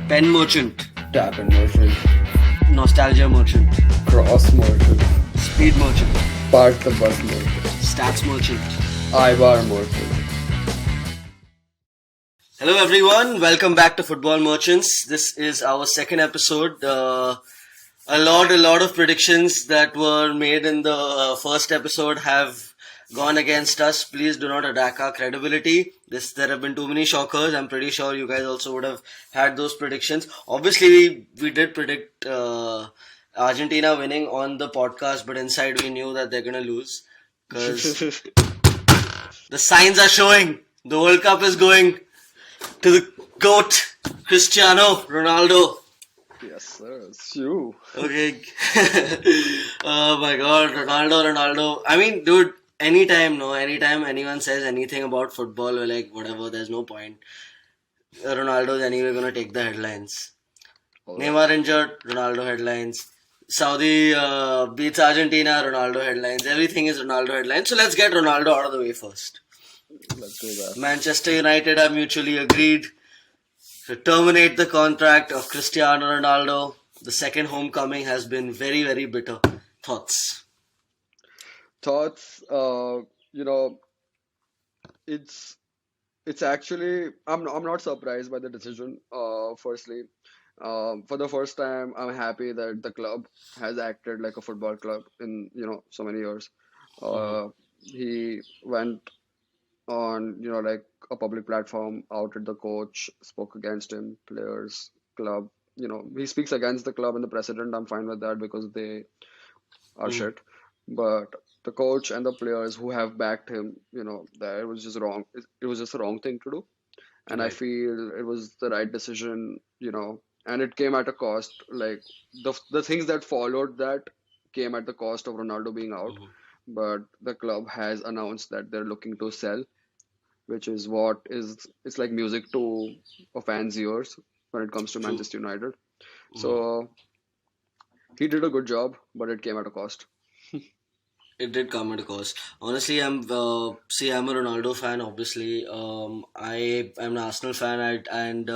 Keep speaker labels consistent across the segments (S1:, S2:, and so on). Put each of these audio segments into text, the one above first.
S1: Pen merchant,
S2: Tap and merchant,
S1: nostalgia merchant,
S2: cross merchant,
S1: speed merchant,
S2: park the bus merchant,
S1: stats merchant.
S2: I-bar merchant.
S1: Hello everyone, welcome back to Football Merchants. This is our second episode. A lot of predictions that were made in the first episode have gone against us. Please do not attack our credibility. There have been too many shockers. I'm pretty sure you guys also would have had those predictions. Obviously, we did predict Argentina winning on the podcast, but inside we knew that they're gonna lose because the signs are showing. The World Cup is going to the GOAT, Cristiano Ronaldo.
S2: Yes, sir. It's you.
S1: Okay. Oh my god, Ronaldo. I mean, dude, anytime anyone says anything about football, we're like, whatever, there's no point. Ronaldo's anyway gonna take the headlines. Neymar injured, Ronaldo headlines. Saudi beats Argentina, Ronaldo headlines. Everything is Ronaldo headlines. So let's get Ronaldo out of the way first.
S2: Let's do that.
S1: Manchester United have mutually agreed to terminate the contract of Cristiano Ronaldo. The second homecoming has been very, very bitter. Thoughts?
S2: Thoughts, it's actually I'm not surprised by the decision. Firstly, for the first time, I'm happy that the club has acted like a football club in so many years. He went on like a public platform, outed the coach, spoke against him, players, club. He speaks against the club and the president. I'm fine with that because they are
S1: Mm,
S2: shit. But the coach and the players who have backed him, that it was just wrong. It was just the wrong thing to do, and I
S1: right.
S2: feel it was the right decision. And it came at a cost. Like the things that followed that came at the cost of Ronaldo being out.
S1: Mhm.
S2: But the club has announced that they're looking to sell, which is what is it's like music to a fan's ears when it comes to
S1: True.
S2: Manchester United.
S1: Mhm.
S2: So he did a good job, but it came at a cost.
S1: It did come at a cost. Honestly, I'm a Ronaldo fan. Obviously, I am an Arsenal fan, and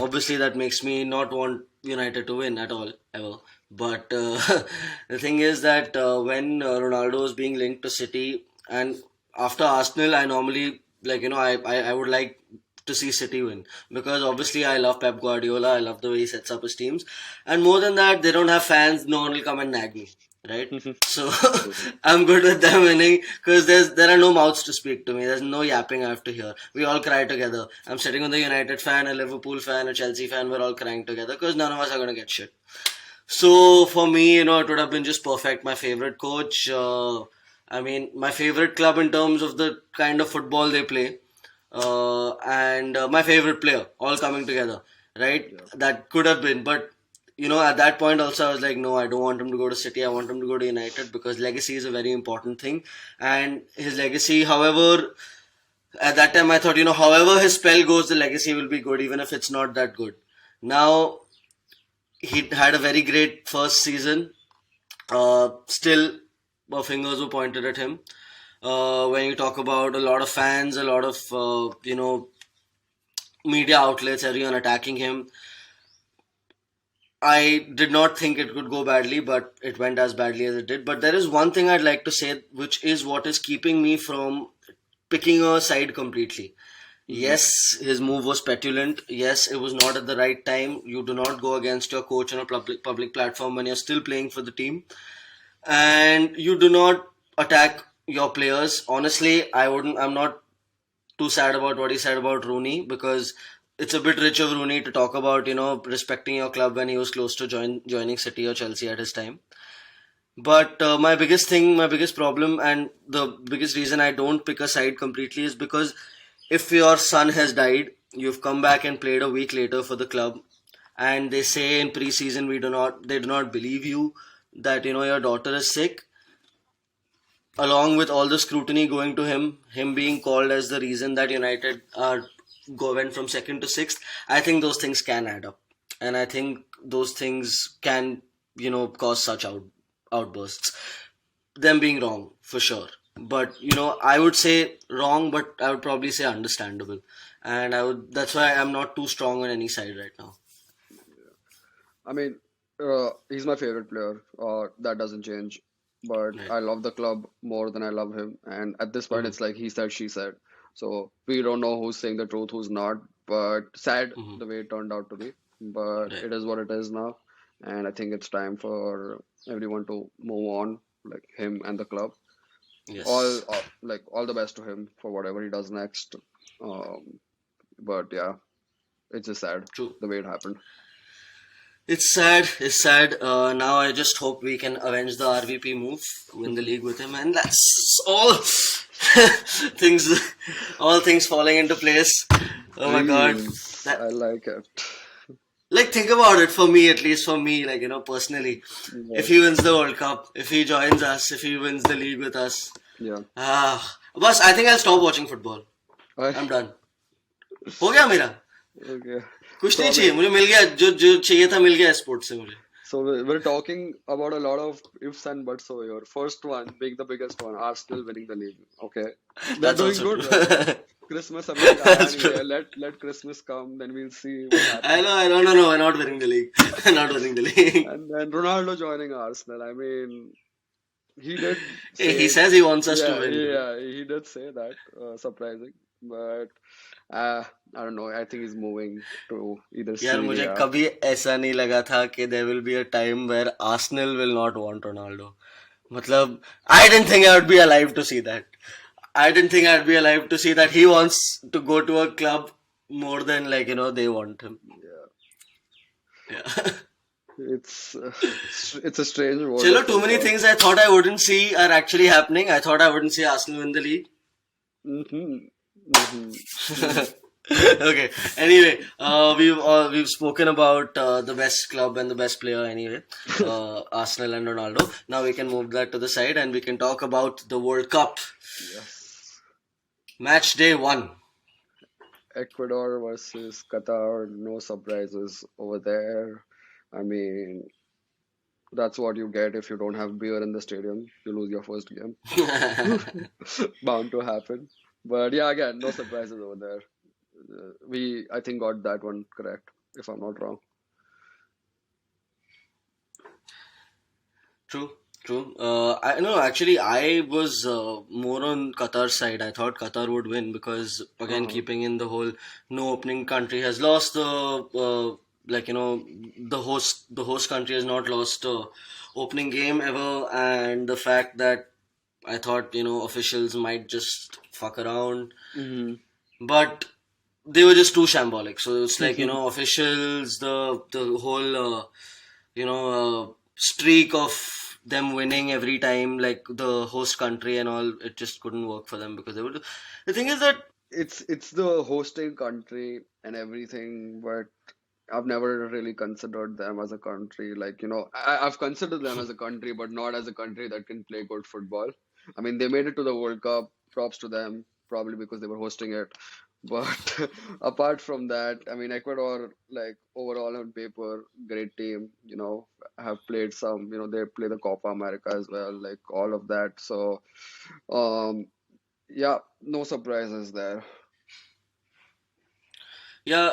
S1: obviously that makes me not want United to win at all ever. But the thing is that when Ronaldo is being linked to City, and after Arsenal, I normally I would like to see City win because obviously I love Pep Guardiola. I love the way he sets up his teams, and more than that, they don't have fans. No one will come and nag me, right? So
S2: True.
S1: I'm good with them winning because there are no mouths to speak to me. There's no yapping I have to hear. We all cry together. I'm sitting with a United fan, a Liverpool fan, a Chelsea fan. We're all crying together because none of us are gonna get shit. So for me, it would have been just perfect. My favorite coach. I mean, my favorite club in terms of the kind of football they play, and my favorite player, all coming together, right?
S2: Yeah.
S1: That could have been, but at that point also I was like, no, I don't want him to go to City. I want him to go to United because legacy is a very important thing, and his legacy, however, at that time I thought, however his spell goes, the legacy will be good, even if it's not that good. Now he had a very great first season. Still, fingers were pointed at him. When you talk about a lot of fans, a lot of media outlets, everyone attacking him, I did not think it could go badly, but it went as badly as it did. But there is one thing I'd like to say, which is what is keeping me from picking a side completely.
S2: Hmm.
S1: Yes, his move was petulant. Yes, it was not at the right time. You do not go against your coach on a public platform when you're still playing for the team, and you do not attack your players. Honestly, I wouldn't. I'm not too sad about what he said about Rooney because it's a bit rich of Rooney to talk about, respecting your club when he was close to joining City or Chelsea at his time. But my biggest problem, and the biggest reason I don't pick a side completely is because if your son has died, you've come back and played a week later for the club, and they say in pre-season they do not believe you that your daughter is sick, along with all the scrutiny going to him being called as the reason that United went from second to sixth. I think those things can add up, and I think those things can cause such outbursts. Them being wrong for sure, but I would say wrong, but I would probably say understandable, and I would. That's why I'm not too strong on any side right now.
S2: I mean, he's my favorite player. That doesn't change. But
S1: Right.
S2: I love the club more than I love him. And at this point,
S1: Mm-hmm.
S2: it's like he said, she said. So we don't know who's saying the truth, who's not. But sad
S1: Mm-hmm.
S2: the way it turned out to be. But
S1: Right.
S2: it is what it is now. And I think it's time for everyone to move on, like him and the club.
S1: Yes.
S2: Like all the best to him for whatever he does next. Um, but yeah, it's just sad
S1: True.
S2: the way it happened.
S1: It's sad. It's sad. Now I just hope we can avenge the RVP move, win the league with him, and that's all. things, all things falling into place. Oh my God.
S2: Dreams.
S1: That
S2: I like it.
S1: like think about it for me, at least for me, like personally. If
S2: Yeah.
S1: he wins the World Cup, if he joins us, if he wins the league with us,
S2: Yeah.
S1: बस I think I'll stop watching football.
S2: I,
S1: I'm done. हो गया मेरा.
S2: okay.
S1: कुछ
S2: So
S1: नहीं
S2: I
S1: चाहिए
S2: mean,
S1: मुझे मिल गया जो जो चाहिए था मिल गया स्पोर्ट्स से मुझे.
S2: we're talking about a lot of ifs and buts over here. First one being the biggest one, Arsenal winning the league. Okay. They're
S1: That's
S2: doing
S1: also
S2: good,
S1: true.
S2: right? Christmas अभी तक आया
S1: That's
S2: नहीं है.
S1: true.
S2: Let Christmas come, then we'll see what
S1: I
S2: happens.
S1: know, I know, no, no, we're not winning the league. We're not winning the league.
S2: And then Ronaldo joining Arsenal. I mean, he did
S1: Hey,
S2: say,
S1: he says he wants us to
S2: yeah,
S1: win, bro.
S2: yeah, he did say that. Surprising, but I don't know. I think he's moving to either
S1: यार मुझे
S2: Syria.
S1: कभी ऐसा नहीं लगा था कि there will be a time where Arsenal will not want Ronaldo. मतलब I didn't think I would be alive to see that. I didn't think I'd be alive to see that he wants to go to a club more than like they want him.
S2: Yeah,
S1: Yeah.
S2: it's a strange world
S1: Chalo,
S2: of
S1: too many
S2: football.
S1: things I thought I wouldn't see are actually happening. I thought I wouldn't see Arsenal win the league.
S2: Hmm. Hmm.
S1: Okay. Anyway, we've spoken about the best club and the best player. Anyway, Arsenal and Ronaldo. Now we can move that to the side and we can talk about the World Cup.
S2: Yes.
S1: Match day one.
S2: Ecuador versus Qatar. No surprises over there. I mean, that's what you get if you don't have beer in the stadium. You lose your first game. Bound to happen. But yeah, again, no surprises over there. I think, got that one correct, if I'm not wrong.
S1: True, true. I no, actually, I was more on Qatar's side. I thought Qatar would win because, again,
S2: Uh-huh.
S1: keeping in the whole no opening country has lost the the host country has not lost opening game ever, and the fact that I thought officials might just fuck around,
S2: Hmm.
S1: but they were just too shambolic. So it's like officials, the whole streak of them winning every time, like the host country and all, it just couldn't work for them because they would. The thing is that
S2: It's the hosting country and everything, but I've never really considered them as a country. Like, I've considered them as a country, but not as a country that can play good football. I mean, they made it to the World Cup. Props to them, probably because they were hosting it. But apart from that, I mean, Ecuador, like overall on paper, great team, have played some, they play the Copa America as well, like all of that. So, um, yeah, no surprises there.
S1: yeah,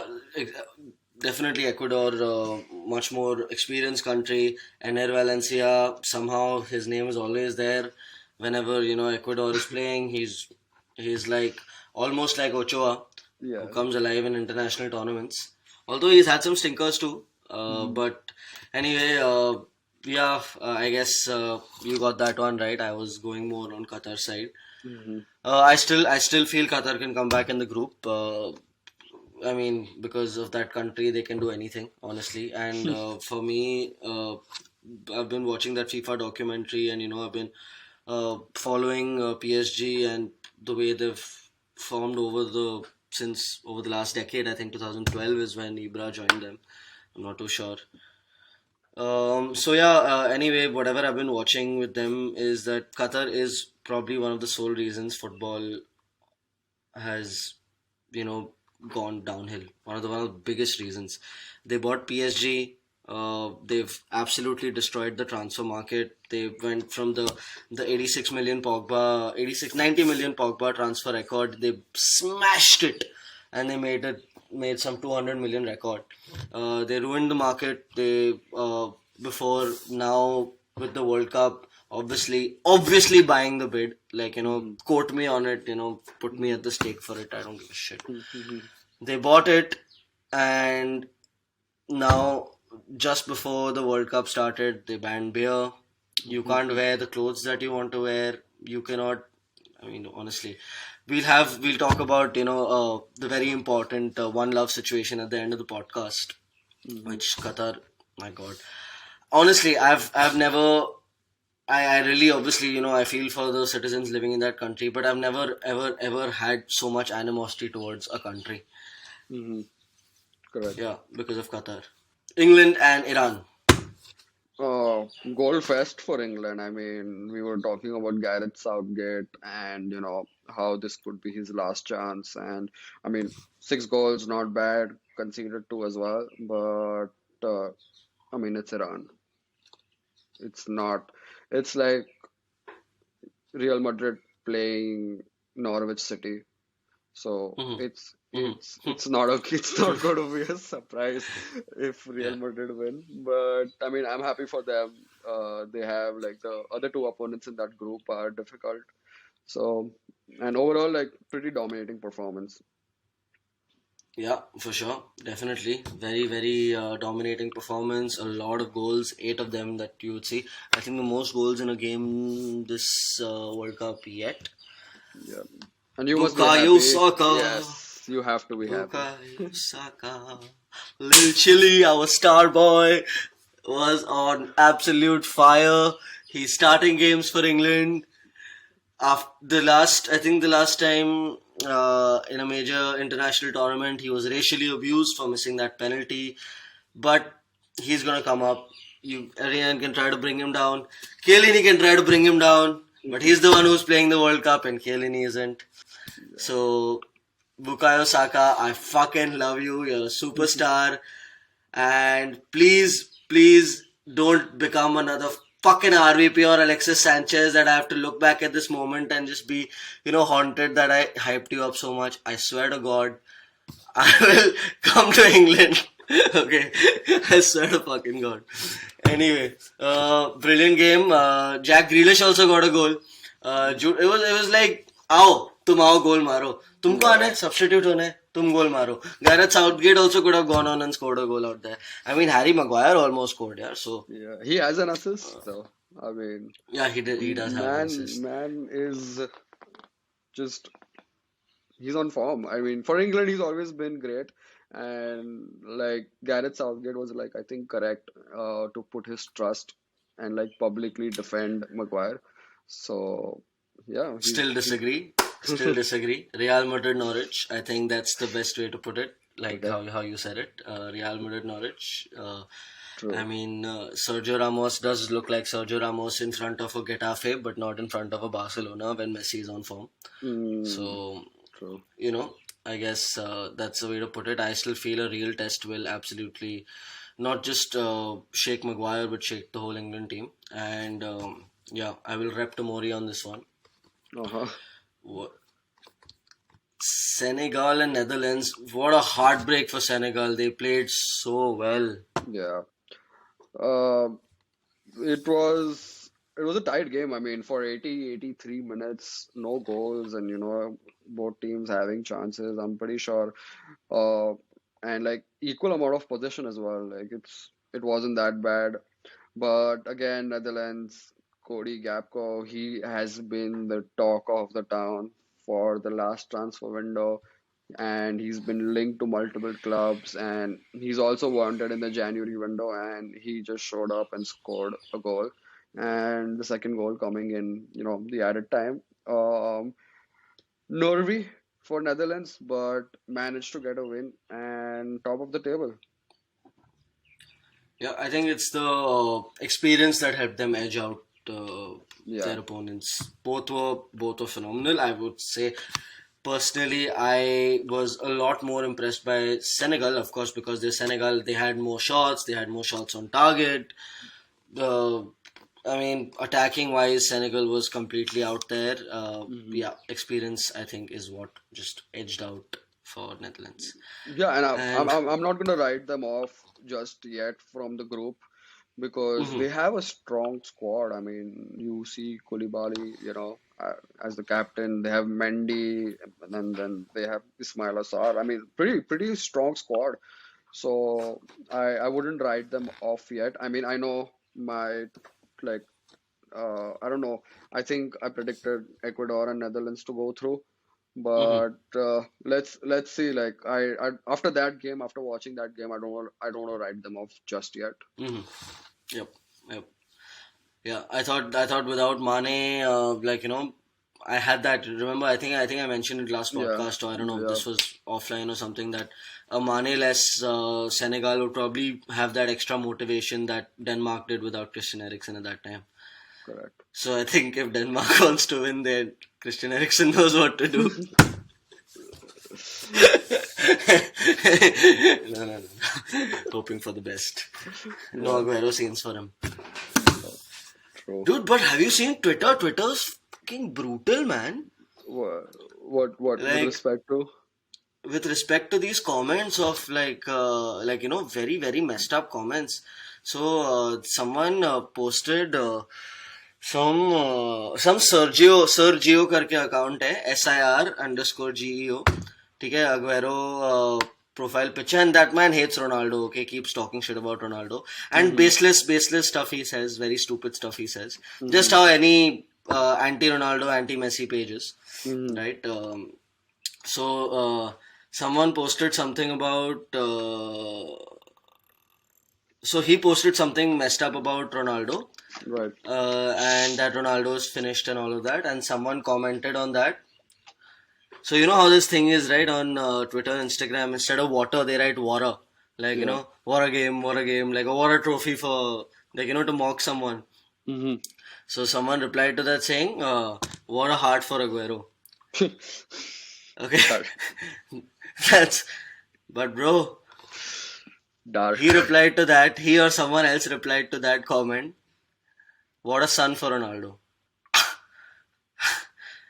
S1: definitely Ecuador, much more experienced country. Ener Valencia, somehow his name is always there. Whenever Ecuador is playing, he's like almost like Ochoa, who
S2: Yes.
S1: comes alive in international tournaments. Although he's had some stinkers too.
S2: Hmm.
S1: But anyway, yeah, I guess you got that one right. I was going more on Qatar side.
S2: Hmm.
S1: I still feel Qatar can come back in the group. I mean, because of that country, they can do anything, honestly. And for me, I've been watching that FIFA documentary, and I've been following PSG and the way they've formed over the last decade. I think 2012 is when Ibra joined them. I'm not too sure. So yeah. Anyway, whatever I've been watching with them is that Qatar is probably one of the sole reasons football has you know gone downhill. One of the biggest reasons. They bought PSG. They've absolutely destroyed the transfer market. They went from the 86 million Pogba, 86 90 million Pogba transfer record. They smashed it, and they made it. made some 200 million record. They ruined the market. They before now with the World Cup, obviously buying the bid. Like,
S2: Mhm.
S1: quote me on it. Put me
S2: Mhm.
S1: at the stake for it. I don't give a shit.
S2: Mhm.
S1: They bought it, and now just before the World Cup started, they banned beer. You can't
S2: Mhm.
S1: wear the clothes that you want to wear. You cannot. I mean, honestly, we'll talk about the very important one love situation at the end of the podcast,
S2: Mhm.
S1: which Qatar. My God, honestly, I've never. I really obviously I feel for the citizens living in that country, but I've never ever had so much animosity towards a country.
S2: Mhm. Correct.
S1: Yeah, because of Qatar, England and Iran.
S2: Goal fest for England. I mean, we were talking about Gareth Southgate and how this could be his last chance. And I mean, 6 goals, not bad. Conceded two as well, but I mean, it's Iran. It's not. It's like Real Madrid playing Norwich City. So
S1: Hmm.
S2: it's not okay. It's not going to be a surprise if
S1: Yeah.
S2: Real Madrid win. But I mean, I'm happy for them. They have like the other two opponents in that group are difficult. So and overall, like pretty dominating performance.
S1: Yeah, for sure. Definitely. Very, very dominating performance. A lot of goals, 8 of them that you would see. I think the most goals in a game this World Cup yet.
S2: Yeah, and you must be
S1: Bukayo
S2: happy.
S1: Saka.
S2: Yes, you have to be happy.
S1: Bukayo Saka. Lil Chili, our star boy, was on absolute fire. He's starting games for England. After I think the last time in a major international tournament, he was racially abused for missing that penalty. But he's gonna come up. Everyone can try to bring him down. Chiellini can try to bring him down, but he's the one who's playing the World Cup, and Chiellini isn't. So Bukayo Saka, I fucking love you. You're a superstar. And please don't become another fucking RVP or Alexis Sanchez that I have to look back at this moment and just be, haunted that I hyped you up so much. I swear to God, I will come to England. Okay, I swear to fucking God. Anyway, brilliant game. Jack Grealish also got a goal. It was like, आओ तुम आओ गोल मारो तुमको आना
S2: Yeah,
S1: है substitute होना है तुम गोल मारो Gareth Southgate also could have gone on and scored a goal out there. I mean, Harry Maguire almost scored, yeah. So
S2: yeah. He has an assist though. I mean,
S1: yeah, he does have an assist.
S2: man is just he's on form. I mean, for England, he's always been great. And like Gareth Southgate was like, I think correct to put his trust and like publicly defend Maguire. So yeah,
S1: Still
S2: he's
S1: disagree. Still disagree. Real Madrid Norwich. I think that's the best way to put it. Like
S2: okay.
S1: how you said it. Real Madrid Norwich. I
S2: True.
S1: mean, Sergio Ramos does look like Sergio Ramos in front of a Getafe, but not in front of a Barcelona when Messi is on form.
S2: Mm,
S1: So,
S2: true.
S1: I guess that's the way to put it. I still feel a real test will absolutely not just shake Maguire, but shake the whole England team. And yeah, I will rep Tomori on this one.
S2: Uh-huh.
S1: Senegal and Netherlands. What a heartbreak for Senegal. They played so well.
S2: Yeah. Uh, it was a tight game. I mean, for 83 minutes, no goals, and both teams having chances. I'm pretty sure, uh, and like equal amount of possession as well. Like it wasn't that bad. But again, Netherlands, Cody Gakpo, he has been the talk of the town for the last transfer window, and he's been linked to multiple clubs, and he's also wanted in the January window, and he just showed up and scored a goal, and the second goal coming in, the added time. Norway for Netherlands, but managed to get a win and top of the table.
S1: Yeah, I think it's the experience that helped them edge out
S2: Yeah.
S1: their opponents. Both were phenomenal. I would say personally, I was a lot more impressed by Senegal, of course, because they're Senegal. They had more shots. They had more shots on target. The I mean, attacking wise, Senegal was completely out there.
S2: Hmm.
S1: Yeah, experience I think is what just edged out for Netherlands.
S2: Yeah, and
S1: And
S2: I'm not gonna write them off just yet from the group because
S1: mhm,
S2: they have a strong squad. I mean, you see Koulibaly, as the captain. They have Mendy, and then they have Ismail Assar. I mean, pretty strong squad. So I wouldn't write them off yet. I mean, I know my like I don't know. I think I predicted Ecuador and Netherlands to go through,
S1: mhm,
S2: but let's see. Like I after that game, after watching that game, I don't want to write them off just yet.
S1: mhm. Yep, yep. Yeah, I thought without Mane, I had that. Remember, I think I mentioned it last
S2: Yeah,
S1: podcast, or I don't know if
S2: yeah,
S1: this was offline or something, that a Mane-less Senegal would probably have that extra motivation that Denmark did without Christian Eriksen at that time.
S2: correct.
S1: So I think if Denmark wants to win, then Christian Eriksen knows what to do. No, no, no. Hoping for the best. No
S2: Yeah,
S1: Aguero scenes for him.
S2: true.
S1: Dude, but have you seen Twitter? Twitter's fucking brutal, man.
S2: What with
S1: Like,
S2: respect to?
S1: with respect to these comments of very very messed up comments. So someone posted some Sergio करके account है SIR_GEO, ठीक है, Aguero profile picture, and that man hates Ronaldo. Okay, keeps talking shit about Ronaldo and
S2: Mm-hmm,
S1: baseless stuff he says, very stupid stuff he says. Just
S2: mm-hmm,
S1: how any anti Ronaldo, anti Messi pages,
S2: mm-hmm.
S1: right? So someone posted something about. So he posted something messed up about Ronaldo,
S2: Right.
S1: and that Ronaldo is finished and all of that. And someone commented on that. So you know how this thing is, right? On Twitter, Instagram, instead of water, they write water. Like,
S2: Yeah.
S1: war a game, like a water trophy for, like, to mock someone.
S2: Mm-hmm.
S1: So someone replied to that saying, what a heart for Aguero. Okay.
S2: Dark.
S1: That's, but bro, he
S2: Dark.
S1: replied to that, he or someone else replied to that comment, what a son for Ronaldo.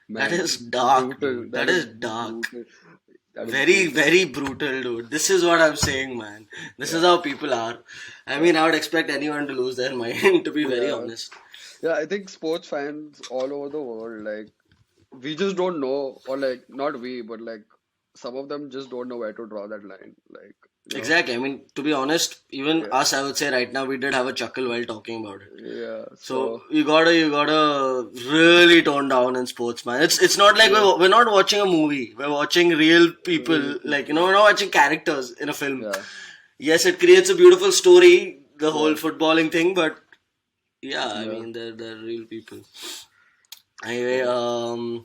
S1: That
S2: Man,
S1: is dark,
S2: brutal.
S1: dude.
S2: That
S1: That
S2: is
S1: is dark.
S2: brutal. That is
S1: Very,
S2: brutal.
S1: very brutal, dude. This is what I'm saying, man. This is
S2: Yeah,
S1: how people are. I
S2: yeah,
S1: mean, I would expect anyone to lose their mind, to be very
S2: yeah.
S1: honest.
S2: Yeah, I think sports fans all over the world, like, we just don't know, or like, not we, but like, some of them just don't know where to draw that line. Like,
S1: Exactly. I mean, to be honest, even
S2: yeah,
S1: us, I would say right now, we did have a chuckle while talking about it.
S2: yeah.
S1: So
S2: So,
S1: you gotta really tone down in sports, man. It's not like
S2: yeah,
S1: we're not watching a movie. We're watching real
S2: real
S1: people. Like,
S2: people.
S1: we're not watching characters in a film.
S2: Yeah,
S1: Yes, it creates a beautiful story, the whole
S2: yeah,
S1: footballing thing, but yeah, I
S2: yeah.
S1: mean, they're real people. Anyway,
S2: True.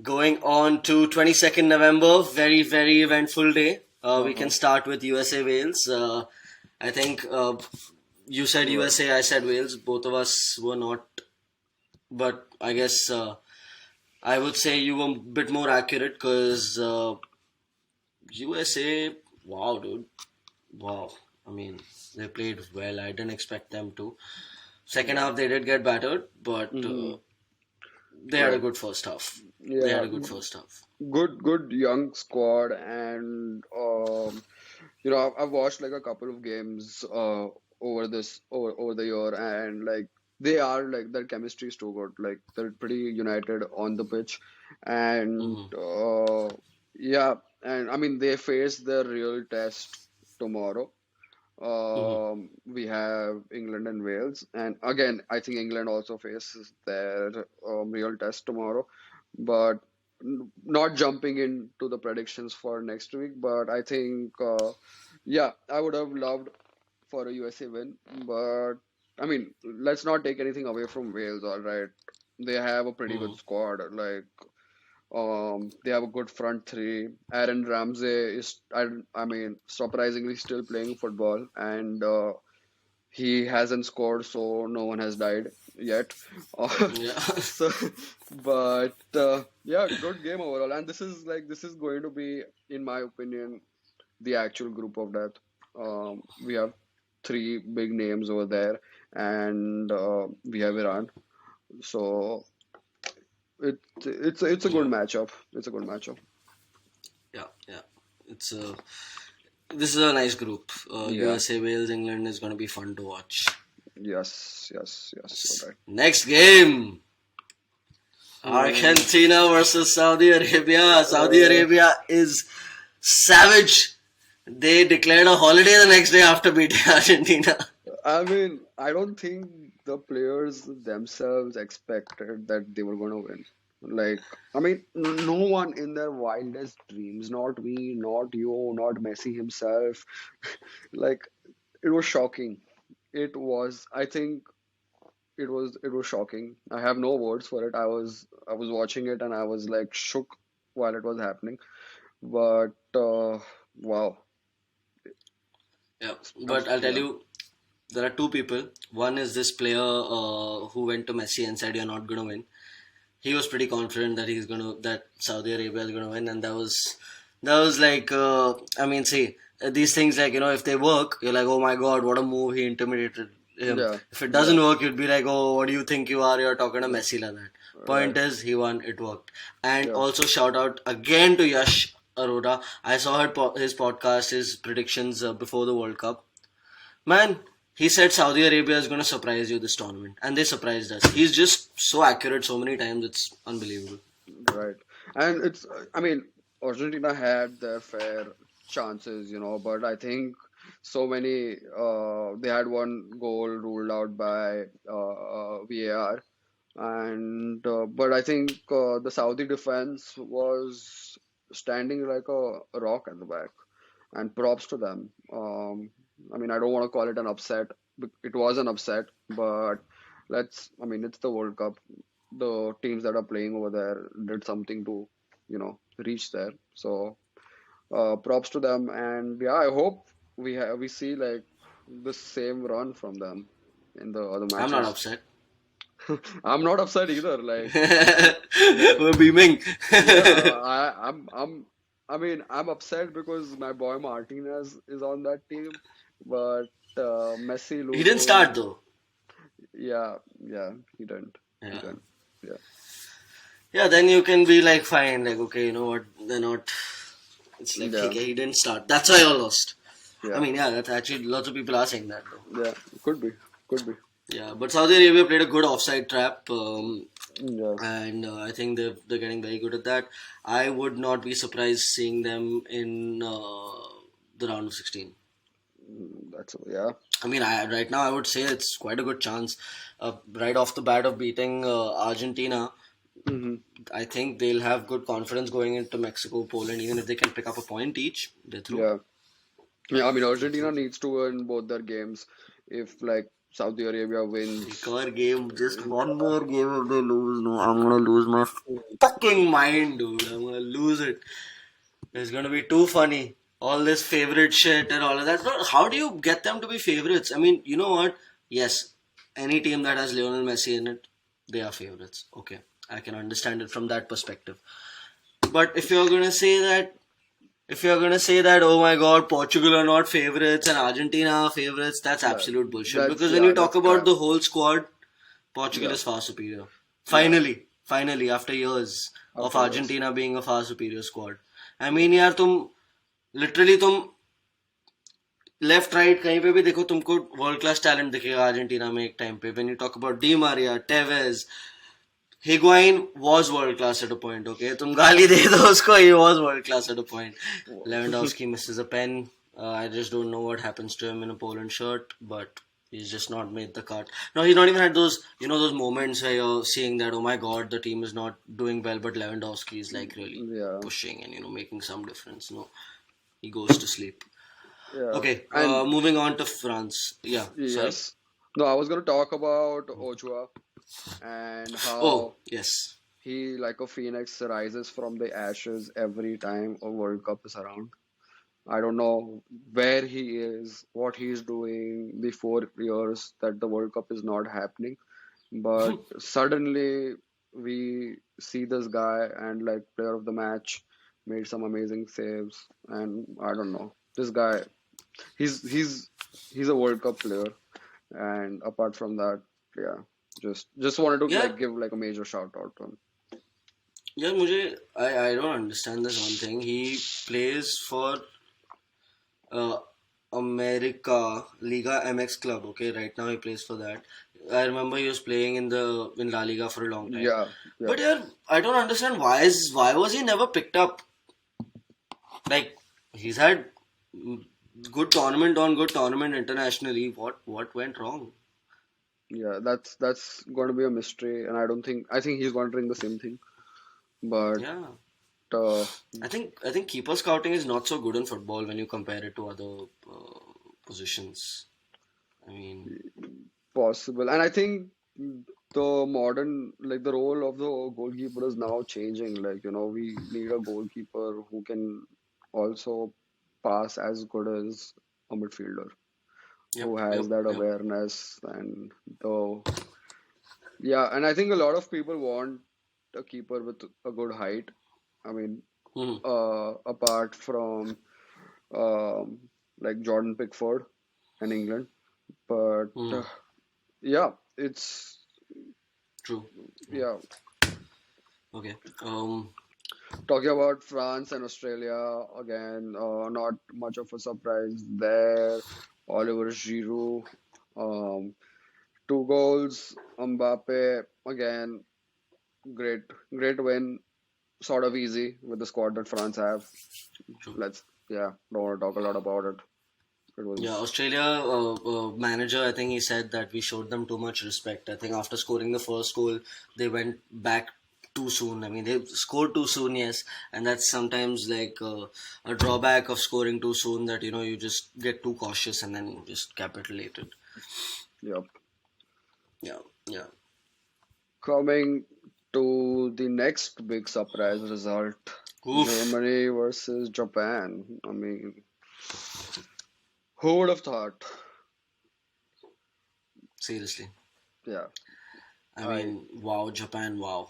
S1: going on to 22nd November, very, very eventful day. We can
S2: Uh-huh.
S1: start with USA Wales. I think you said
S2: Right.
S1: USA, I said Wales. Both of us were not, but I guess I would say you were a bit more accurate because USA, wow, dude, wow. I mean, they played well. I didn't expect them to. Second
S2: Yeah.
S1: half, they did get battered, but
S2: Mm-hmm.
S1: they had a
S2: Right.
S1: good first half. They had
S2: Yeah.
S1: a good first half.
S2: Good young squad, and I've watched like a couple of games over the year, and like they are like their chemistry is too good. Like they're pretty united on the pitch, and
S1: Hmm.
S2: yeah, and I mean they face their real test tomorrow.
S1: Hmm.
S2: We have England and Wales, and again, I think England also faces their real test tomorrow. But not jumping into the predictions for next week, but I think, yeah, I would have loved for a USA win. But I mean, let's not take anything away from Wales. All right, they have a pretty
S1: Hmm.
S2: good squad. Like, they have a good front three. Aaron Ramsey is, I mean, surprisingly still playing football, and he hasn't scored, so no one has died yet.
S1: Yeah.
S2: So, but yeah, good game overall. And this is going to be, in my opinion, the actual group of death. We have three big names over there, and we have Iran. So it's a good
S1: Yeah.
S2: matchup. It's a good matchup.
S1: Yeah. Yeah. It's a this is a nice group.
S2: Yeah.
S1: USA, Wales, England is going to be fun to watch.
S2: Yes. Yes. Yes. You're right.
S1: Next game.
S2: Hmm.
S1: Argentina versus Saudi Arabia. Saudi
S2: Uh,
S1: Arabia is savage. They declared a holiday the next day after beating Argentina.
S2: I mean, I don't think the players themselves expected that they were going to win. Like, I mean, no one in their wildest dreams, not me, not you, not Messi himself. Like, it was shocking. I think it was shocking. I have no words for it. I was watching it and I was like shook while it was happening. But wow.
S1: Yeah, but I'll tell
S2: Yeah.
S1: you, there are two people. One is this player who went to Messi and said, "You're not gonna win." He was pretty confident that that Saudi Arabia is gonna win, and that was like, I mean, see, these things, like, if they work, you're like, oh my god, what a move, he intimidated him.
S2: Yeah.
S1: If it doesn't
S2: Yeah.
S1: work, you'd be like, oh, what do you think you are? You're talking to Messi like that. Point
S2: Right.
S1: is, he won. It worked. And
S2: Yeah.
S1: also shout out again to Yash Arora. I saw his podcast, his predictions before the World Cup. Man, he said Saudi Arabia is going to surprise you this tournament, and they surprised us. He's just so accurate so many times, it's unbelievable.
S2: Right. And I mean, Argentina had their fair chances, but I think they had one goal ruled out by VAR. But I think the Saudi defense was standing like a rock at the back, and props to them. I mean, I don't want to call it an upset. It was an upset, but I mean, it's the World Cup. The teams that are playing over there did something to, reach there. So, props to them. And yeah, I hope we see like the same run from them in the other
S1: I'm not
S2: matches.
S1: upset.
S2: I'm not upset either. Like,
S1: We're beaming.
S2: yeah, I mean, I'm upset because my boy Martinez is on that team, but Messi
S1: He didn't start
S2: losing,
S1: though.
S2: yeah, yeah, he didn't, he
S1: Yeah.
S2: didn't, yeah,
S1: Yeah, then you can be like, fine, like, okay, you know what? They're not. It's like,
S2: yeah,
S1: okay, he didn't start. That's why you lost. I
S2: yeah,
S1: mean, yeah, that's actually lots of people are saying that though.
S2: yeah, could be, could be,
S1: Yeah, but Saudi Arabia played a good offside trap,
S2: yeah,
S1: and I think they're getting very good at that. I would not be surprised seeing them in the round of 16.
S2: yeah,
S1: I mean, right now I would say it's quite a good chance, right off the bat, of beating Argentina.
S2: hmm,
S1: I think they'll have good confidence going into Mexico, Poland. Even if they can pick up a point each, they're through.
S2: yeah, yeah. I mean,
S1: They're
S2: Argentina
S1: through.
S2: needs to win both their games. If like Saudi Arabia wins,
S1: Recover game, just one more game if they lose. No, I'm gonna lose my fucking mind, dude. I'm gonna lose it. It's gonna be too funny. All this favorite shit and all of that. But how do you get them to be favorites? I mean, you know what? Yes, any team that has Lionel Messi in it, they are favorites. Okay, I can understand it from that perspective. But if you're gonna say that, oh my god, Portugal are not favorites and Argentina are favorites, that's
S2: that
S1: absolute bullshit.
S2: that's
S1: Because when you
S2: yeah,
S1: talk
S2: that's
S1: about
S2: crap.
S1: the whole squad, Portugal
S2: Yeah,
S1: is far superior.
S2: yeah,
S1: Finally, after years of
S2: after years.
S1: Argentina being a far superior squad. I mean, यार तुम left right कहीं पे भी देखो, तुमको world class talent दिखेगा Argentina में एक टाइम पे. When you talk about Di Maria, Tevez, Higuain was world class at a point, okay? तुम गाली दे दो उसको, he was world class at a point. Lewandowski misses a pen. I just don't know what happens to him in a Poland shirt, but he's just not made the cut. No, he's not even had those moments where you're seeing that, oh my god, the team is not doing well, but Lewandowski is like really
S2: Yeah,
S1: pushing and making some difference. No, he goes to sleep.
S2: yeah,
S1: Okay,
S2: and
S1: moving on to France. Yeah, sorry.
S2: yes. No, I was going to talk about Ochoa and
S1: Oh,
S2: how
S1: yes.
S2: he, like a phoenix, rises from the ashes every time a World Cup is around. I don't know where he is, what he's doing the 4 years that the World Cup is not happening, but suddenly we see this guy and like player of the match made some amazing saves, and I don't know. This guy, he's he's he's a World Cup player, and apart from that, yeah, just wanted to
S1: Yeah,
S2: like give like a major shout out to him.
S1: Yeah, I don't understand this one thing. He plays for uh, America Liga MX club. Okay, right now he plays for that. I remember he was playing in La Liga for a long time.
S2: Yeah, yeah,
S1: But yeah, I don't understand why was he never picked up? Like he's had good tournament internationally. What went wrong?
S2: yeah. That's going to be a mystery, and I think he's wondering the same thing. But
S1: Yeah,
S2: uh,
S1: I think keeper scouting is not so good in football when you compare it to other positions. I mean,
S2: possible, and I think the modern like the role of the goalkeeper is now changing. Like we need a goalkeeper who can also pass as good as a midfielder, who
S1: yep,
S2: has
S1: yep,
S2: that
S1: yep.
S2: awareness and the yeah. And I think a lot of people want a keeper with a good height. I mean,
S1: Hmm.
S2: apart from um, like Jordan Pickford in England. But
S1: Hmm.
S2: yeah, it's
S1: True. Yeah.
S2: yeah.
S1: Okay.
S2: Talking about France and Australia again, not much of a surprise there. Oliver Giroud, um, 2 goals. Mbappe again, great, great win. Sort of easy with the squad that France have.
S1: True.
S2: Let's yeah, don't want to talk a lot about it. It
S1: Yeah,
S2: was
S1: Australia manager. I think he said that we showed them too much respect. I think after scoring the first goal, they went back too soon. I mean, they scored too soon, yes, and that's sometimes like a drawback of scoring too soon. That you just get too cautious and then just capitulated.
S2: yeah.
S1: Yeah, yeah.
S2: Coming to the next big surprise result,
S1: Oof.
S2: Germany versus Japan. I mean, who would have thought?
S1: Seriously.
S2: Yeah,
S1: I
S2: I
S1: mean, wow, Japan, wow.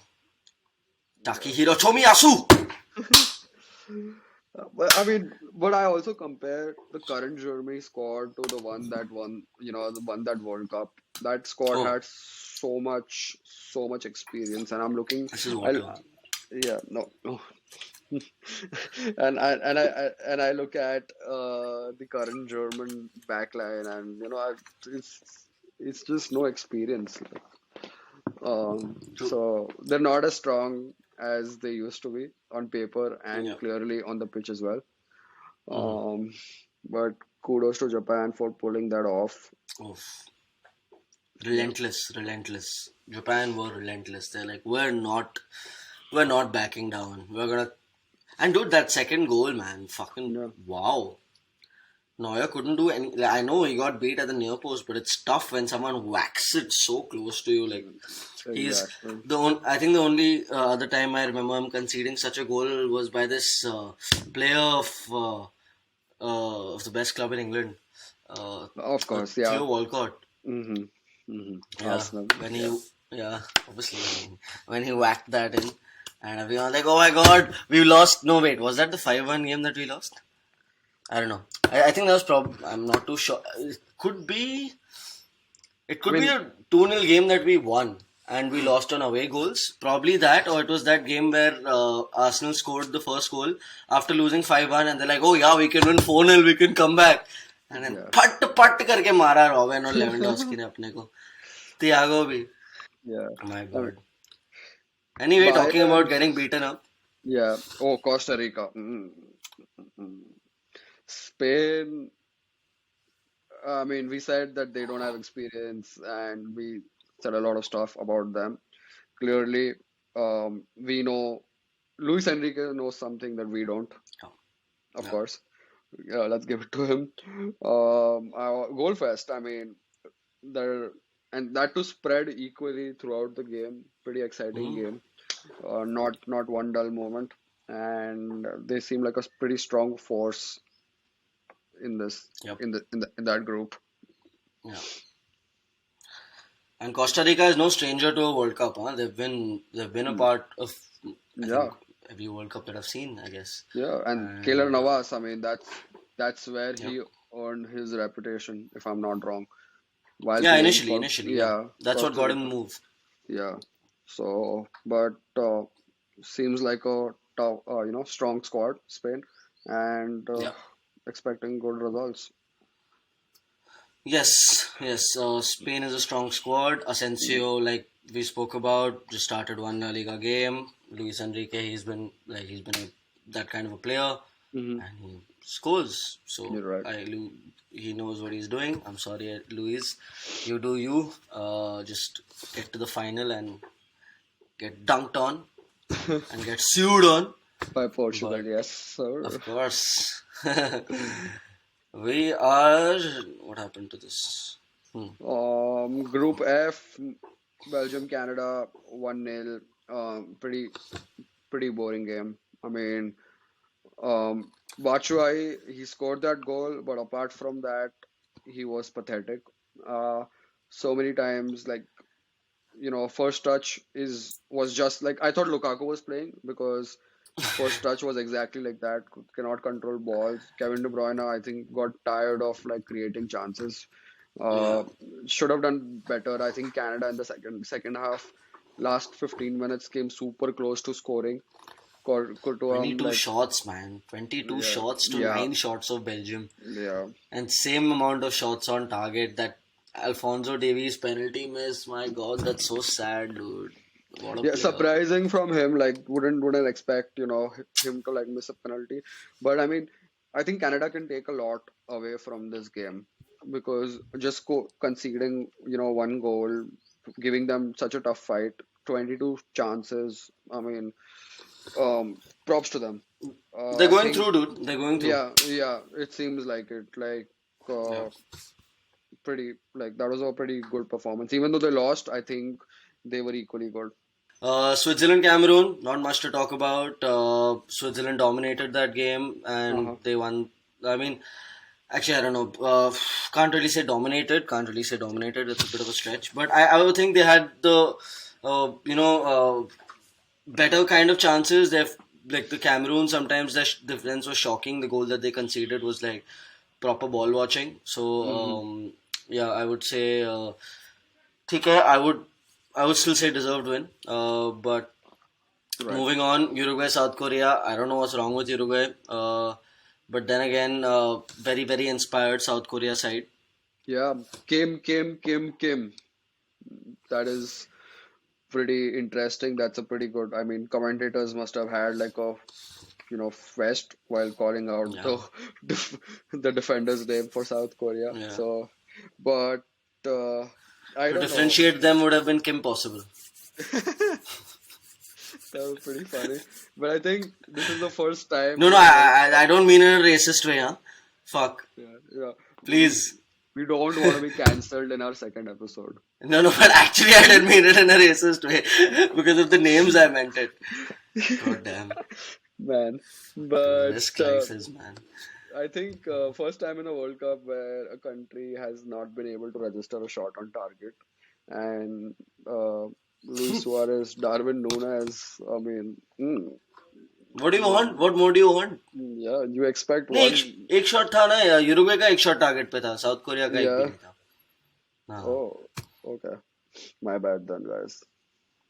S2: yeah.
S1: Takehiro Tomiyasu.
S2: But I mean, but I also compare the current Germany squad to the one that won, the one that World Cup. That squad
S1: Oh,
S2: had so much experience, and I'm looking.
S1: this is
S2: I
S1: water.
S2: yeah, no, no. And I look at the current German backline, and it's just no experience.
S1: True.
S2: So they're not as strong as they used to be on paper
S1: Yeah.
S2: and clearly on the pitch as well.
S1: Mm-hmm.
S2: Um, but kudos to Japan for pulling that off.
S1: Oof.
S2: Yeah,
S1: Relentless. Japan were relentless. They're like, we're not backing down. We're gonna. And dude, that second goal, man, fucking
S2: yeah,
S1: wow. Neuer couldn't do any. Like, I know he got beat at the near post, but it's tough when someone whacks it so close to you. Like he's
S2: exactly.
S1: I think the only other time I remember him conceding such a goal was by this player of the best club in England, uh,
S2: Of course, yeah.
S1: Theo Walcott.
S2: hmm
S1: Yeah,
S2: Arsenal,
S1: when
S2: yeah.
S1: yeah, obviously, I mean, when he whacked that in, and everyone was like, oh my god, we lost. No, wait, was that the 5-1 game that we lost? I don't know. I think that was I'm not too sure. It
S2: I
S1: could be
S2: mean,
S1: a 2-0 game that we won and we lost on away goals. Probably that, or it was that game where Arsenal scored the first goal after losing 5-1, and they're like, oh yeah, we can win 4-0, we can come back. And then
S2: yeah,
S1: पट पट करके मारा robin और Lewandowski ने अपने को Thiago भी.
S2: yeah.
S1: My
S2: I mean,
S1: God. Anyway, talking about
S2: Bayern,
S1: getting beaten up.
S2: yeah. Oh, Costa Rica. Spain. I mean, we said that they don't have experience, and we said a lot of stuff about them. Clearly, we know Luis Enrique knows something that we don't,
S1: Yeah,
S2: of
S1: yeah.
S2: course. Yeah, let's give it to him. Goal fest. I mean, there and that to spread equally throughout the game. Pretty exciting
S1: Hmm.
S2: game. Not one dull moment, and they seem like a pretty strong force in this
S1: Yep.
S2: in that group.
S1: Yeah. And Costa Rica is no stranger to a World Cup, huh? They've been a
S2: Mm,
S1: part of, I
S2: Yeah,
S1: think, every World Cup that I've seen, I guess.
S2: yeah, and Keylor
S1: And
S2: Navas. I mean, that's where
S1: yep.
S2: he earned his reputation, if I'm not wrong, while
S1: Yeah,
S2: playing
S1: initially, yeah. That's what
S2: Costa
S1: got him the
S2: Rica.
S1: move.
S2: Yeah. So, but seems like a tough, strong squad, Spain, and
S1: Yeah.
S2: expecting good results.
S1: Yes, yes. Spain is a strong squad. Asensio, like we spoke about, just started one La Liga game. Luis Enrique, he's been that kind of a player,
S2: Mm-hmm.
S1: and he scores. So
S2: You're right.
S1: he knows what he's doing. I'm sorry, Luis, you do you. Just get to the final and get dunked on and get sued on.
S2: By Portugal,
S1: But
S2: yes, sir.
S1: of course, we are. What happened to this? Hmm.
S2: Group F, Belgium, Canada, 1-0. Pretty boring game. I mean, Batshuayi, he scored that goal, but apart from that, he was pathetic. Uh, so many times, like, first touch is was just like I thought Lukaku was playing because first touch was exactly like that. Cannot control balls. Kevin De Bruyne, I think, got tired of like creating chances.
S1: Yeah.
S2: Uh, should have done better. I think Canada in the second half, last 15 minutes came super close to scoring. Courtois,
S1: 22
S2: like,
S1: shots, man. 22
S2: yeah,
S1: shots to
S2: yeah,
S1: 9 shots of Belgium.
S2: yeah.
S1: And same amount of shots on target. That Alfonso Davies penalty miss. My god, that's so sad, dude. What a
S2: Yeah,
S1: player.
S2: surprising from him. Like, wouldn't expect him to like miss a penalty. But I mean, I think Canada can take a lot away from this game because just conceding one goal, giving them such a tough fight, 22 chances. I mean, props to them.
S1: They're
S2: I
S1: going
S2: think
S1: through, dude. They're going through.
S2: yeah, it seems like it. Like,
S1: Yeah.
S2: pretty like that was a pretty good performance. Even though they lost, I think they were equally good.
S1: Switzerland Cameroon, not much to talk about. Switzerland dominated that game and
S2: Uh-huh.
S1: they won. I mean, actually, I don't know. Can't really say dominated. Can't really say dominated. It's a bit of a stretch. But I would think they had the, better kind of chances. They've like the Cameroon. Sometimes the defense was shocking. The goal that they conceded was like proper ball watching. So
S2: Hmm.
S1: yeah, I would say. ठीक है, I would still say deserved win. But
S2: Right.
S1: moving on, Uruguay, South Korea. I don't know what's wrong with Uruguay. But then again, very very inspired South Korea side.
S2: Yeah, Kim. That is pretty interesting. That's a pretty good. I mean, commentators must have had like a fest while calling out
S1: Yeah,
S2: the the defender's name for South Korea.
S1: yeah.
S2: So, but uh, I
S1: To
S2: don't know.
S1: differentiate them would have been Kim possible.
S2: That was pretty funny. But I think this is the first time
S1: No, no,
S2: in a World
S1: I
S2: Cup.
S1: don't mean in a racist way, huh? Fuck,
S2: Yeah, yeah. We
S1: please.
S2: we don't want to be cancelled in our second episode.
S1: No, no, but actually I didn't mean it in a racist way because of the names I meant it. God damn.
S2: Man.
S1: Jesus
S2: But
S1: Christ, man.
S2: I think first time in a World Cup where a country has not been able to register a shot on target, and Luis Suarez, Darwin Núñez. I mean,
S1: What do you
S2: what?
S1: want? What more do you want?
S2: Yeah, you expect
S1: नहीं
S2: one?
S1: एक shot था ना यार यूरुग्वे का एक shot target पे था south Korea का एक भी
S2: Yeah.
S1: नहीं था हाँ
S2: Oh, okay. My bad then, guys.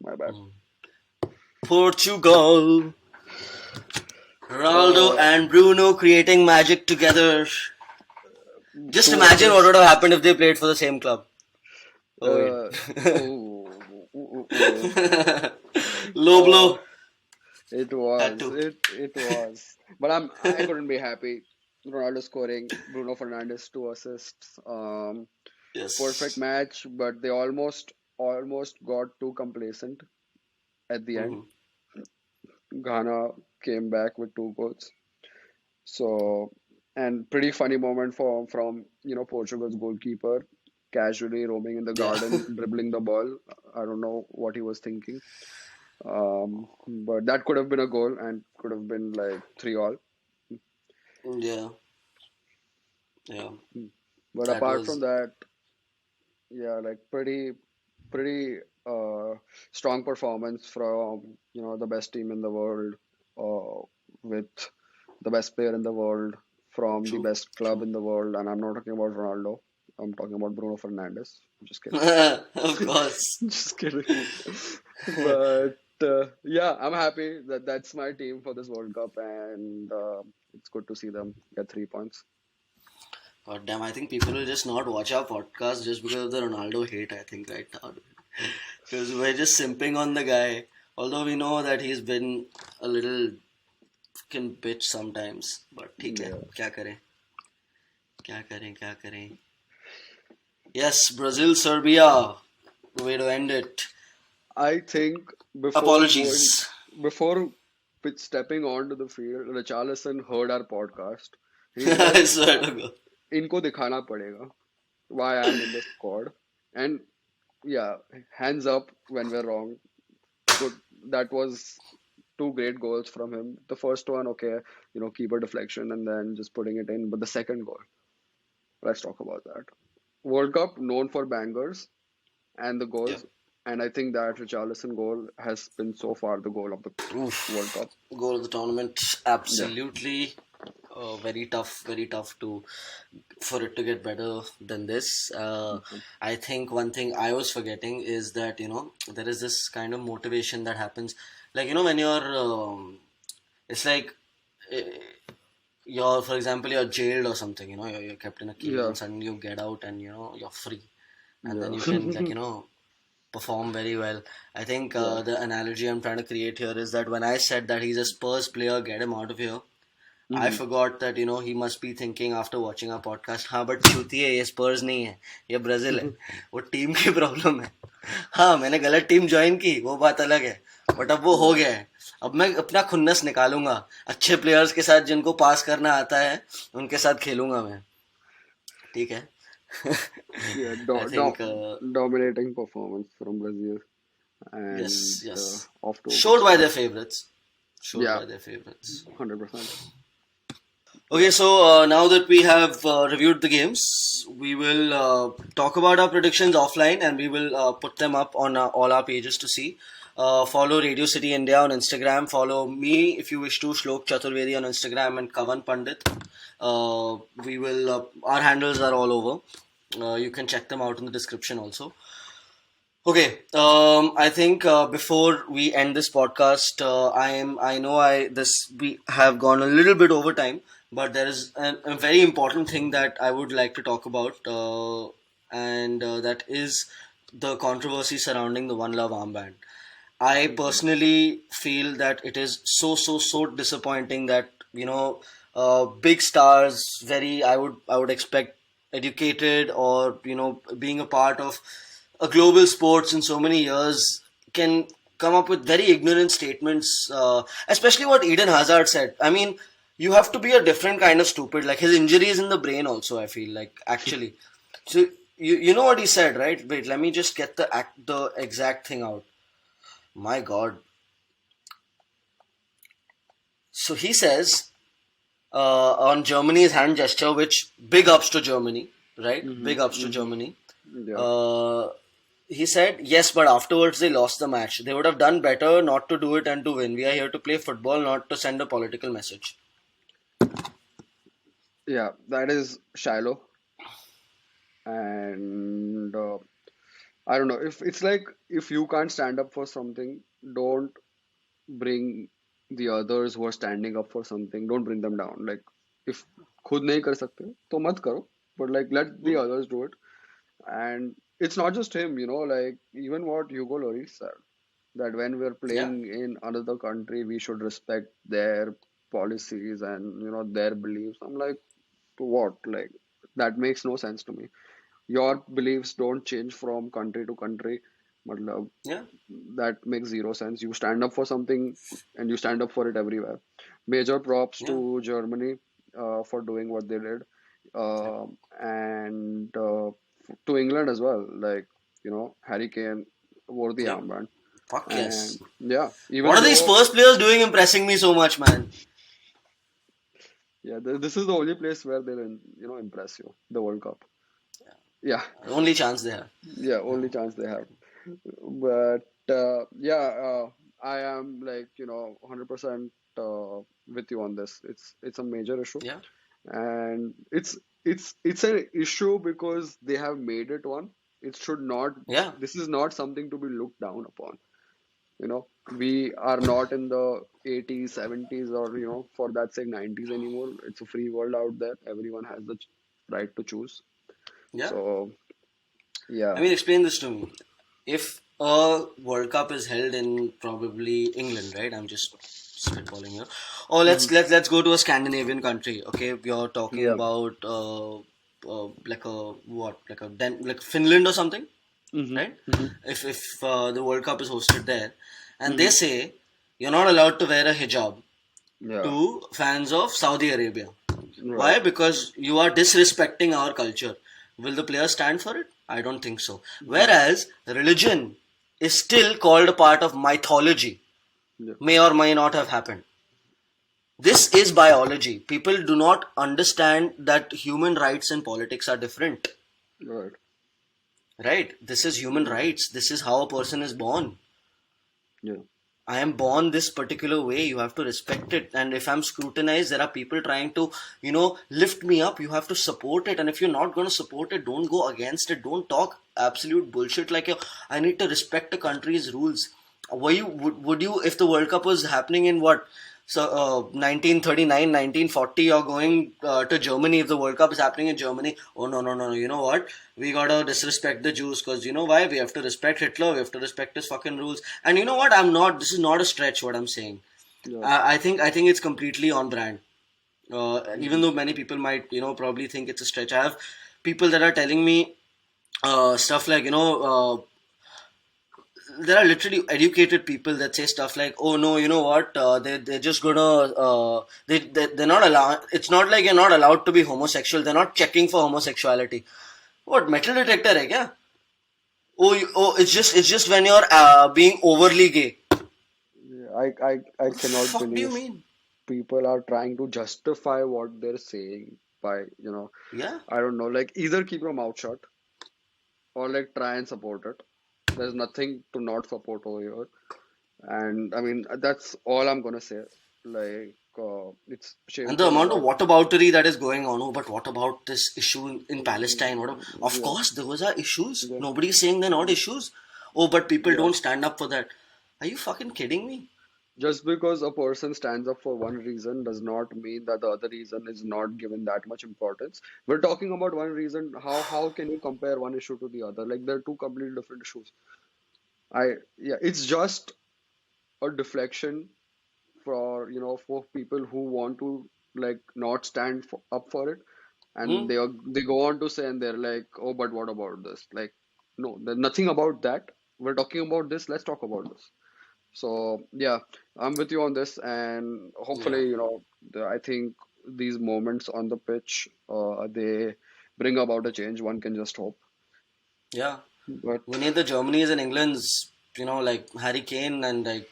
S2: My bad.
S1: Portugal Ronaldo
S2: Uh,
S1: and Bruno creating magic together. Just
S2: two
S1: imagine what would have
S2: assists.
S1: happened if they played for the same club. Oh wait.
S2: Uh, oh, oh.
S1: Low
S2: Uh,
S1: blow.
S2: it
S1: Had
S2: was.
S1: to.
S2: It was. But I couldn't be happy. Ronaldo scoring, Bruno Fernandes 2 assists. Perfect
S1: Yes.
S2: match, but they almost got too complacent at the end.
S1: Mhm.
S2: Ghana came back with 2 goals. So, and pretty funny moment from Portugal's goalkeeper, casually roaming in the
S1: Yeah.
S2: garden, dribbling the ball. I don't know what he was thinking. But that could have been a goal and could have been like 3-all.
S1: Yeah. Yeah.
S2: But
S1: That
S2: apart from
S1: was.
S2: that, yeah, like pretty strong performance from the best team in the world, with the best player in the world from the
S1: True.
S2: best club
S1: True.
S2: in the world, and I'm not talking about Ronaldo. I'm talking about Bruno Fernandes. Just kidding.
S1: Of course.
S2: Just kidding. But. yeah, I'm happy that that's my team for this World Cup, and it's good to see them get 3 points.
S1: God damn, I think people will just not watch our podcast just because of the Ronaldo hate, I think, right now. Because we're just simping on the guy. Although we know that he's been a little fucking bitch sometimes. But ठीक है,
S2: Yeah,
S1: क्या करें? क्या करें? क्या करें? Yes, Brazil, Serbia. Way to end it.
S2: I think before going,
S1: Apologies.
S2: before stepping onto the field, Richarlison heard our podcast. He's like,
S1: I swear to God.
S2: इनको दिखाना पड़ेगा why I'm in the squad. And yeah, hands up when we're wrong. Good, that was two great goals from him. The first one, okay, keeper deflection and then just putting it in. But the second goal, let's talk about that. World Cup known for bangers and the
S1: Yeah.
S2: goals, and I think that Richarlison goal has been so far the goal of the World
S1: Oof.
S2: Cup.
S1: Goal of the tournament.
S2: Yeah.
S1: Absolutely. Very tough to for it to get better than this. I think one thing I was forgetting is that there is this kind of motivation that happens, like when you're, it's like eh, you're, for example, you're jailed or something. You're kept in a cage
S2: Yeah.
S1: and suddenly you get out and you're free, and then
S2: Yeah.
S1: you can like perform very well. I think
S2: Yeah.
S1: the analogy I'm trying to create here is that when I said that he's a Spurs player, get him out of here. I
S2: Mhm.
S1: forgot that he must be thinking after watching our podcast, हाँ but चूती है ये स्पर्स नहीं है, ये Brazil है, वो team की problem है. हाँ मैंने गलत टीम ज्वाइन की, वो बात अलग है, बट अब वो हो गया है. अब मैं अपना खुन्नस निकालूंगा, अच्छे प्लेयर्स के साथ जिनको पास करना आता है उनके साथ खेलूंगा मैं. ठीक है.
S2: Yeah.
S1: I think
S2: Dominating performance from Brazil and
S1: yes,
S2: off to a good
S1: showed by
S2: start.
S1: their favorites, showed
S2: Yeah.
S1: by their favorites.
S2: 100%.
S1: Okay, so now that we have reviewed the games, we will talk about our predictions offline and we will put them up on all our pages to see. Follow Radio City India on Instagram. Follow me if you wish to, Shlok Chaturvedi on Instagram and Kavan Pandit. We will. Our handles are all over. You can check them out in the description also. Okay, I think before we end this podcast, I know we have gone a little bit over time, but there is a very important thing that I would like to talk about, and that is the controversy surrounding the One Love armband. I
S2: Mhm.
S1: personally feel that it is so disappointing that big stars, very I would expect educated or being a part of a global sports in so many years can come up with very ignorant statements, especially what Eden Hazard said. I mean, you have to be a different kind of stupid. Like his injury is in the brain also. I feel like actually. So you know what he said, right? Wait, let me just get the exact thing out. My God. So he says on Germany's hand gesture, which big ups to Germany, right?
S2: Mhm.
S1: Big ups to
S2: Mhm.
S1: Germany.
S2: Yeah.
S1: Uh, he said, yes, but afterwards they lost the match. They would have done better not to do it and to win. We are here to play football, not to send a political message.
S2: Yeah. That is Shiloh, and I don't know if it's like if you can't stand up for something, don't bring the others who are standing up for something. Don't bring them down. Like if खुद नहीं कर सकते तो मत करो. But like let the
S1: Hmm?
S2: others do it. And it's not just him, like even what Hugo Lloris said, that when we're
S1: Yeah,
S2: playing in another country, we should respect their policies and their beliefs. I'm like, what? Like that makes no sense to me. Your beliefs don't change from country to country. Matlab,
S1: yeah,
S2: that makes zero sense. You stand up for something and you stand up for it everywhere. Major props
S1: yeah,
S2: to Germany for doing what they did,
S1: yeah,
S2: and to England as well. Like, Harry Kane wore the
S1: yeah.
S2: armband.
S1: Fuck
S2: And
S1: yes.
S2: yeah,
S1: What
S2: even
S1: are these
S2: though,
S1: first players doing impressing me so much, man?
S2: yeah, this is the only place where they'll, impress you, the World Cup. Yeah,
S1: Only chance they have.
S2: yeah, only chance they have. But yeah, I am like 100% with you on this. It's a major issue,
S1: Yeah,
S2: and it's an issue because they have made it one. It should not.
S1: yeah,
S2: This is not something to be looked down upon. You know, we are not in the 80s, 70s, or for that sake 90s anymore. It's a free world out there. Everyone has the right to choose.
S1: Yeah.
S2: So yeah.
S1: I mean, explain this to me. If a World Cup is held in probably England, right? I'm just spitballing here. Or
S2: Hmm.
S1: let's go to a Scandinavian country. Okay, you're talking
S2: Yeah.
S1: about like a what, like Finland or something,
S2: Hmm.
S1: right?
S2: Hmm.
S1: If the World Cup is hosted there, and they
S2: Hmm.
S1: say you're not allowed to wear a hijab
S2: Yeah.
S1: to fans of Saudi Arabia.
S2: Right.
S1: Why? Because you are disrespecting our culture. Will the players stand for it? I don't think so.
S2: No.
S1: Whereas religion is still called a part of mythology,
S2: Yeah.
S1: may or may not have happened. This is biology. People do not understand that human rights and politics are different.
S2: Right.
S1: Right? This is human
S2: Yeah.
S1: rights. This is how a person is born.
S2: Yeah.
S1: I am born this particular way. You have to respect it. And if I'm scrutinized, there are people trying to, lift me up. You have to support it. And if you're not going to support it, don't go against it. Don't talk absolute bullshit like I need to respect a country's rules. Would you, if the World Cup was happening in what? So 1939, 1940, you're going to Germany. If the World Cup is happening in Germany, oh no, no, no, no. You know what? We gotta disrespect the Jews because you know why? We have to respect Hitler. We have to respect his fucking rules. And you know what? I'm not. This is not a stretch. What I'm saying.
S2: Yeah.
S1: I think it's completely on brand. Even
S2: Hmm.
S1: though many people might probably think it's a stretch. I have people that are telling me stuff like there are literally educated people that say stuff like, "Oh no, you know what? They're just gonna they're not allowed. It's not like you're not allowed to be homosexual. They're not checking for homosexuality. What metal detector hai kya? Oh, it's just when you're being overly gay.
S2: Yeah. I
S1: What the
S2: cannot
S1: fuck do you
S2: believe
S1: mean?
S2: people are trying to justify what they're saying by,
S1: Yeah,
S2: I don't know, like either keep your mouth shut or like try and support it. There's nothing to not support over here. And I mean, that's all I'm gonna say. Like, it's
S1: and the
S2: shameful
S1: amount of
S2: that,
S1: whataboutery that is going on. Oh, but what about this issue in Palestine? Of
S2: yeah,
S1: course, those are issues.
S2: yeah,
S1: Nobody's saying they're not issues. Oh, but people
S2: yeah.
S1: don't stand up for that. Are you fucking kidding me?
S2: Just because a person stands up for one reason does not mean that the other reason is not given that much importance. We're talking about one reason. How can you compare one issue to the other? Like they're two completely different issues. Yeah, it's just a deflection for people who want to like not stand up for it, and
S1: Hmm?
S2: they go on to say, and they're like, oh, but what about this? Like, no, there's nothing about that. We're talking about this. Let's talk about this. So yeah, I'm with you on this, and
S1: Yeah.
S2: hopefully, I think these moments on the pitch, they bring about a change. One can just hope.
S1: Yeah.
S2: But
S1: We need the Germany's and England's, like Harry Kane and like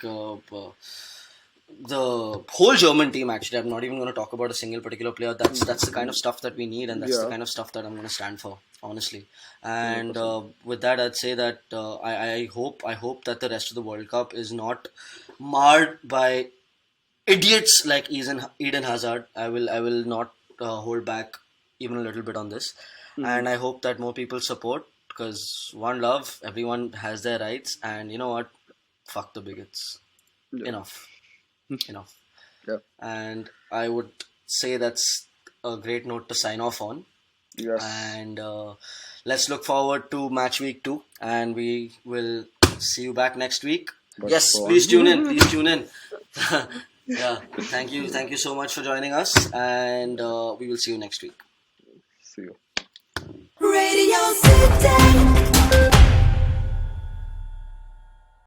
S1: the whole German team. Actually, I'm not even going to talk about a single particular player. That's the kind of stuff that we need, and that's the
S2: yeah,
S1: kind of stuff that I'm going to stand for, honestly. And
S2: 100%.
S1: with that, I'd say that I hope that the rest of the World Cup is not marred by idiots like Eden Hazard. I will not hold back even a little bit on this,
S2: Hmm.
S1: and I hope that more people support because one love, everyone has their rights, and you know what? Fuck the bigots.
S2: Yeah,
S1: Enough, enough.
S2: yeah,
S1: And I would say that's a great note to sign off on.
S2: yes.
S1: And let's look forward to match week 2, and we will see you back next week.
S2: But
S1: Yes,
S2: go
S1: please tune in.
S2: on.
S1: Please tune in. Yeah, thank you so much for joining us, and we will see you next week.
S2: See you.
S3: Radio City.